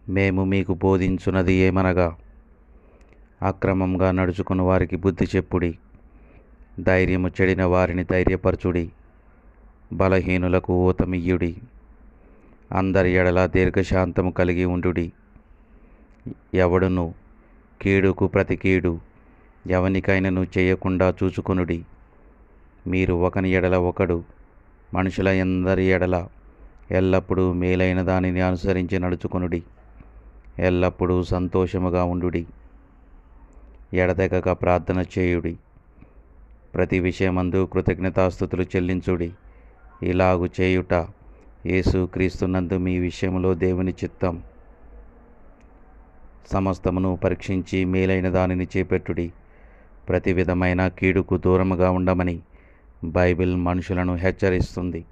మేము మీకు బోధించున్నది ఏమనగా, అక్రమంగా నడుచుకుని వారికి బుద్ధి చెప్పుడి, ధైర్యము చెడిన వారిని ధైర్యపరచుడి, బలహీనులకు ఊతమియ్యుడి, అందరి ఎడల దీర్ఘశాంతము కలిగి ఉండుడి. ఎవడును కీడుకు ప్రతి కీడు ఎవనికైనను చేయకుండా చూచుకొనుడి. మీరు ఒకని ఎడల ఒకడు మనుషుల అందరి ఎడల ఎల్లప్పుడూ మేలైన దానిని అనుసరించి నడుచుకొనుడి. ఎల్లప్పుడూ సంతోషముగా ఉండుడి. ఎడతెగక ప్రార్థన చేయుడి. ప్రతి విషయమందు కృతజ్ఞతాస్తుతులు చెల్లించుడి. ఇలాగు చేయుట యేసు క్రీస్తునందు మీ విషయంలో దేవుని చిత్తం. సమస్తమును పరీక్షించి మేలైన దానిని చేపెట్టుడి. ప్రతి విధమైన కీడుకు దూరముగా ఉండమని బైబిల్ మనుషులను హెచ్చరిస్తుంది.